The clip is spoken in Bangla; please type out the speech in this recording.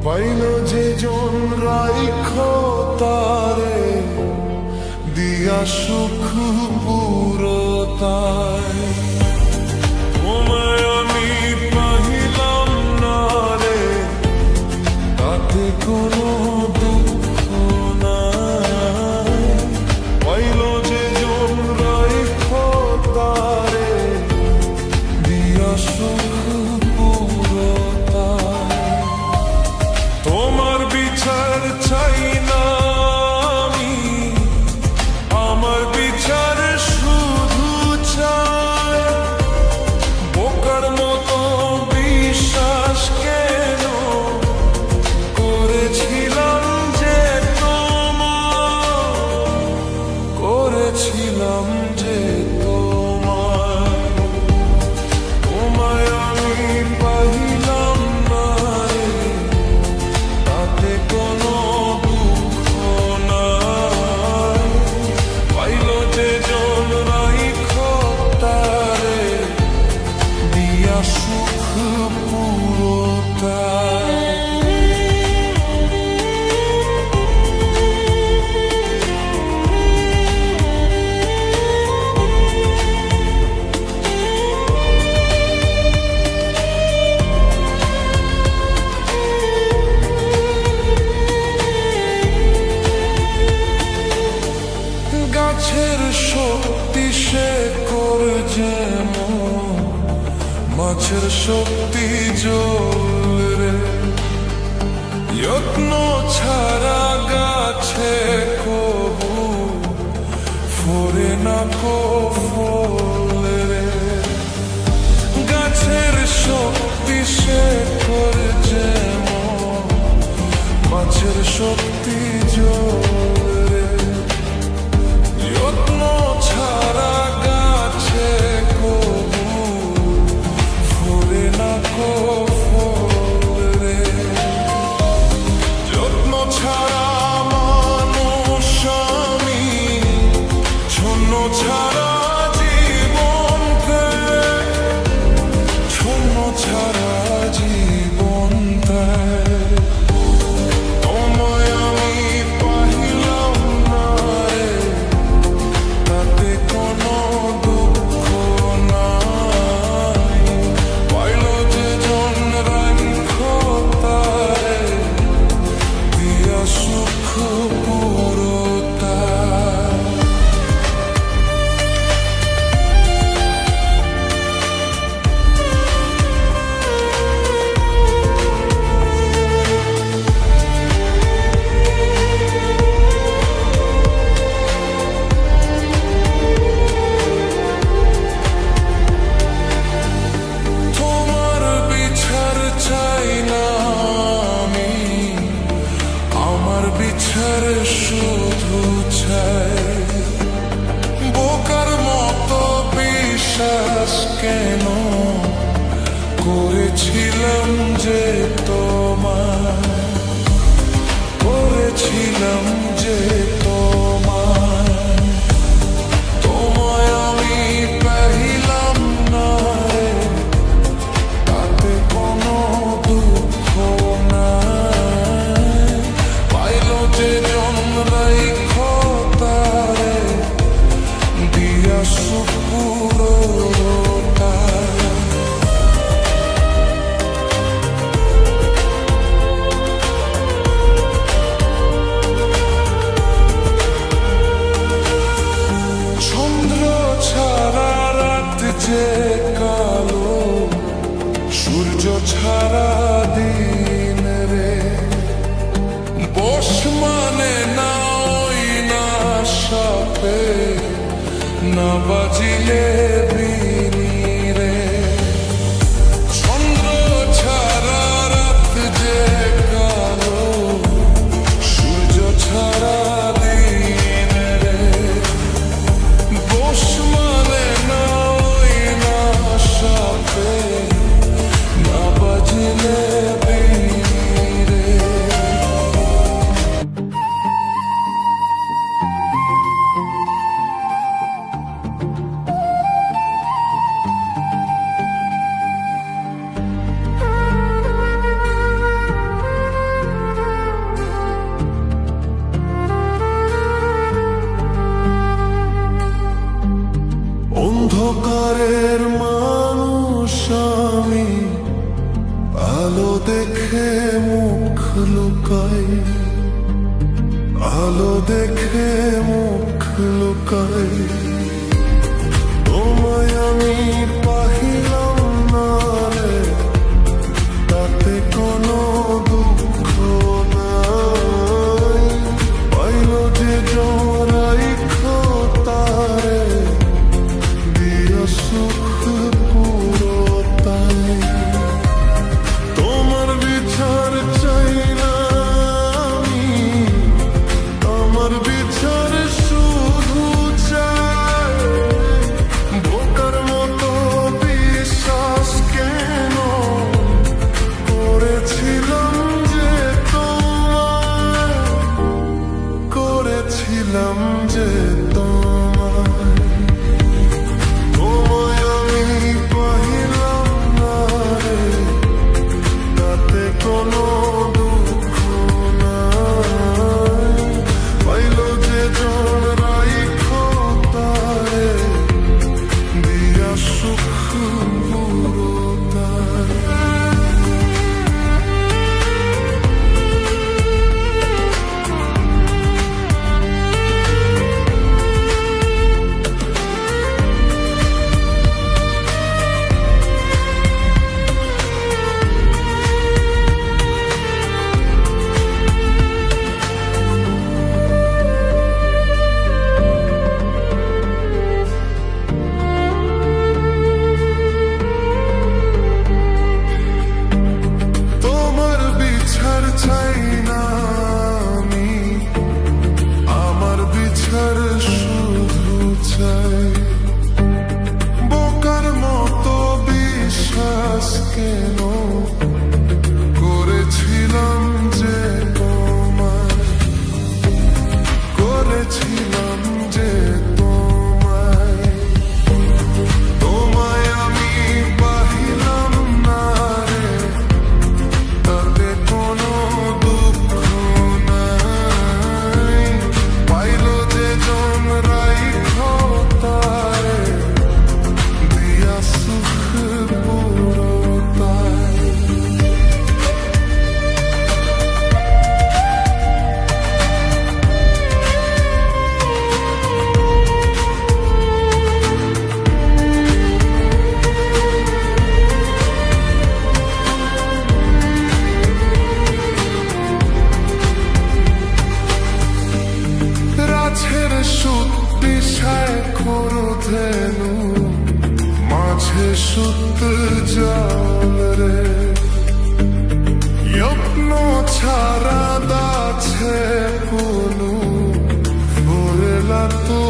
পাইল যে জন রাইখ তারে দিয়া সুখ পুরতায়। তোমায় আমি পাহিলাম না রে, তাতে কোনো দুঃখ নাই। পাইল যে জন রাইখ তারে দিয়া সুখ পুরতায়। তোমার বিচার চাই না আমি, আমার বিচার শুধু চাই। বোকার মতো বিশ্বাস কেন করেছিলাম যে করেছিলাম যে তোমায়। তোমায় আমি পাহিলাম না রে, তাতে কোনো দুঃখ নাই। পাইল যে জন রাইখ তারে দিয়া সুখ পুরতায়। গাছের শক্তি সে করে যেমন, মাছের শক্তি জল রে। যত্ন ছাড়া গাছে কবু ফোরে না কো ফল রে। গাছের শক্তি সে করে যেমন, মাছের শক্তি জল রে। যত্ন ছাড়া গাছে কবু ফোরে না কো ফল রে। যত্ন ছাড়া মানুষ আমি, শূন্য ছাড়া জীবন দেয়, শূন্য ছাড়া জীবন দেয়। তোমায় আমি পাহিলাম না রে, তাতে কোনো দুঃখ নাই। পাইল যে জন রাইখ তারে দিয়া সুখ পুরতায়। তোমার বিচার চাই না আমি, আমার বিচার শুধু চাই। বোকার মতো বিশ্বাস কেন করেছিলাম যে তোমায়, করেছিলাম যে তোমায়। তোমায় আমি পাহিলাম না রে, তাতে কোনো দুঃখ নাই। পাইল যে জন রাইখ তারে দিয়া সুখ পুরতায়। চন্দ্র ছাড়া রাত যে কালো, সূর্য ছাড়া দিন রে। বস মানে না ওই না সাপে, না বাজিলে বিনি রে। চন্দ্র ছাড়া রাত যে কালো, সূর্য ছাড়া দিন রে। বস মানে না ওই না সাপে, না বাজিলে বিনি রে। দেখে মুখ লুকাই, আলো দেখে মুখ লুকাই, তোমায় আমি পাহিলাম না রে, তাতে কোনো দুঃখ নাই। পাইল যে জড়াই তারে দিয়া সুখ পুরোটাই। তোমার বিচার চাই না আমি, আমার বিচার শুধু চাই। বোকার মতো বিশ্বাস কেন করেছিলাম যে তোমায়, করেছিলাম যে তোমায়। তোমায় আমি পাহিলাম না রে, তাতে কোনো দুঃখ নাই। পাইল যে জন রাইখো তারে দিয়া সুখ পুরোটাই। তোমার বিচার চাই না আমি, আমার বিচার শুধু চাই। বোকার মতো বিশ্বাস কেন করেছিলাম যে তোমায়, করেছিলাম যে তোমায়। তোমায় আমি পাহিলাম না রে, তাতে কোনো দুঃখ নাই। পাইল যে জন রাইখো তারে দিয়া সুখ পুরোটাই। রাছের সুত দিশায় করধেনু, মাঝে সুত জল রে। যত্ন ছাড়া দাছে কোনো ফুরলা তো